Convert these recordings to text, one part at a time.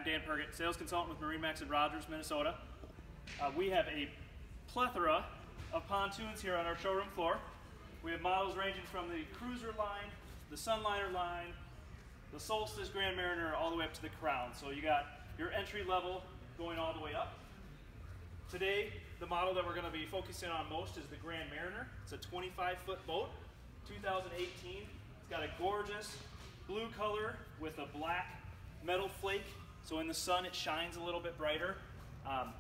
Dan Pergett, sales consultant with MarineMax in Rogers, Minnesota. We have a plethora of pontoons here on our showroom floor. We have models ranging from the Cruiser line, the Sunliner line, the Solstice Grand Mariner, all the way up to the Crown. So you got your entry level going all the way up. Today, the model that we're going to be focusing on most is the Grand Mariner. It's a 25-foot boat, 2018. It's got a gorgeous blue color with a black metal flake, so in the sun it shines a little bit brighter,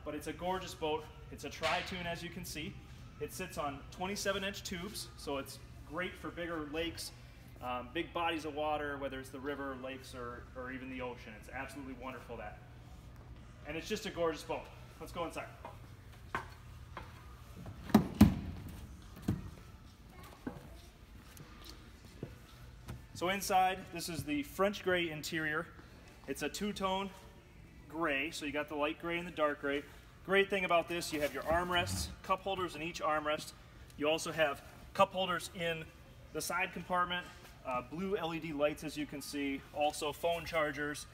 but it's a gorgeous boat. It's a tri-tune, as you can see. It sits on 27-inch tubes, so it's great for bigger lakes, big bodies of water, whether it's the river, lakes, or even the ocean. It's absolutely wonderful that. And it's just a gorgeous boat. Let's go inside. So inside, this is the French gray interior. It's a two-tone gray, so you got the light gray and the dark gray. Great thing about this, you have your armrests, cup holders in each armrest. You also have cup holders in the side compartment, blue LED lights, as you can see, also phone chargers,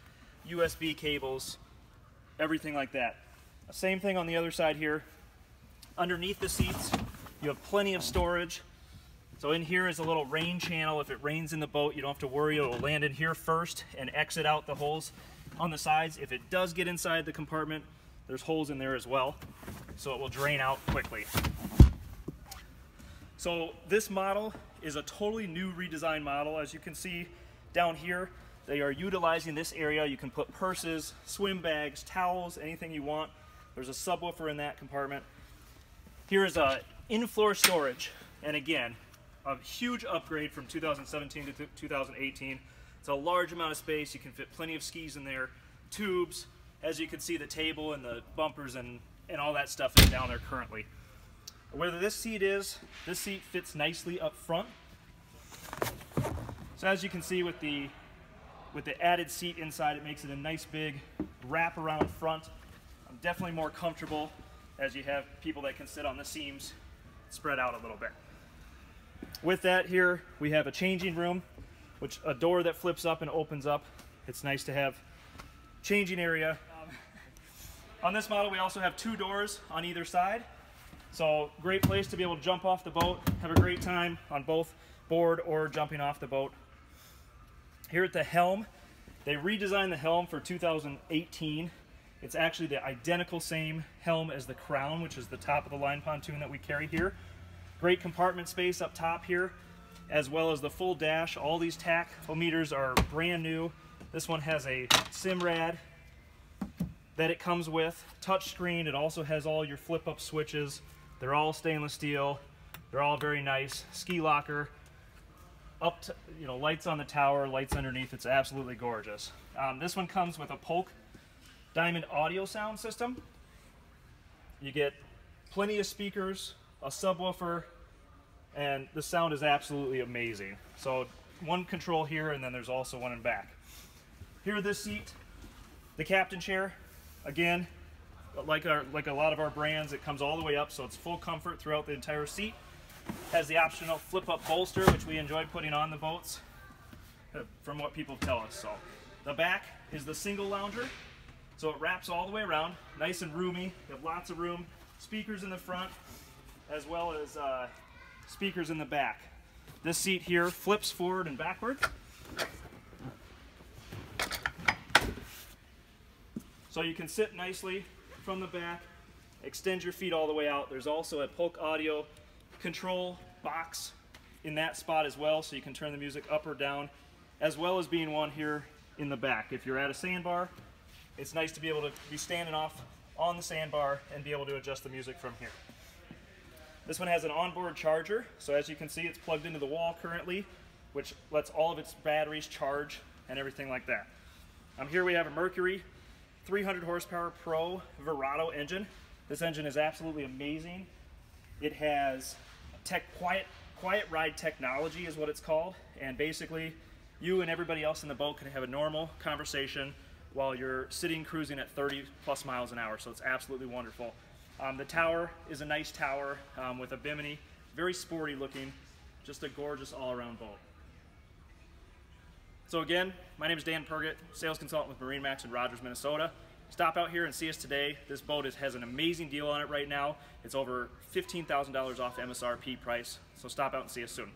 USB cables, everything like that. Same thing on the other side here. Underneath the seats, you have plenty of storage. So in here is a little rain channel. If it rains in the boat, you don't have to worry. It will land in here first and exit out the holes on the sides. If it does get inside the compartment, there's holes in there as well, so it will drain out quickly. So this model is a totally new redesigned model. As you can see down here, they are utilizing this area. You can put purses, swim bags, towels, anything you want. There's a subwoofer in that compartment. Here is a in-floor storage, and again, a huge upgrade from 2017 to 2018. It's a large amount of space. You can fit plenty of skis in there, tubes. As you can see, the table and the bumpers and all that stuff is down there currently. Where this seat is, this seat fits nicely up front. So as you can see with the added seat inside, it makes it a nice big wrap around front. Definitely more comfortable as you have people that can sit on the seams spread out a little bit. With that, here we have a changing room, which a door that flips up and opens up. It's nice to have changing area. On this model, we also have two doors on either side. So great place to be able to jump off the boat, have a great time on both board or jumping off the boat. Here at the Helm, they redesigned the Helm for 2018. It's actually the identical same Helm as the Crown, which is the top of the line pontoon that we carry here. Great compartment space up top here, as well as the full dash. All these tachometers are brand new. This one has a Simrad that it comes with, touch screen. It also has all your flip-up switches. They're all stainless steel. They're all very nice. Ski locker, up to, lights on the tower, lights underneath. It's absolutely gorgeous. This one comes with a Polk Diamond audio sound system. You get plenty of speakers, a subwoofer, and the sound is absolutely amazing. So one control here, and then there's also one in back. Here, this seat, the captain chair, again, like a lot of our brands, it comes all the way up, so it's full comfort throughout the entire seat. Has the optional flip-up bolster, which we enjoyed putting on the boats, from what people tell us. So the back is the single lounger, so it wraps all the way around, nice and roomy. You have lots of room, speakers in the front, as well as speakers in the back. This seat here flips forward and backward. So you can sit nicely from the back, extend your feet all the way out. There's also a Polk audio control box in that spot as well, so you can turn the music up or down, as well as being one here in the back. If you're at a sandbar, it's nice to be able to be standing off on the sandbar and be able to adjust the music from here. This one has an onboard charger, so as you can see, it's plugged into the wall currently, which lets all of its batteries charge and everything like that. Here we have a Mercury 300 horsepower Pro Verano engine. This engine is absolutely amazing. It has quiet ride technology is what it's called, and basically you and everybody else in the boat can have a normal conversation while you're sitting cruising at 30 plus miles an hour, so it's absolutely wonderful. The tower is a nice tower with a bimini, very sporty looking, just a gorgeous all-around boat. So again, my name is Dan Pergett, sales consultant with MarineMax in Rogers, Minnesota. Stop out here and see us today. This boat has an amazing deal on it right now. It's over $15,000 off MSRP price, so stop out and see us soon.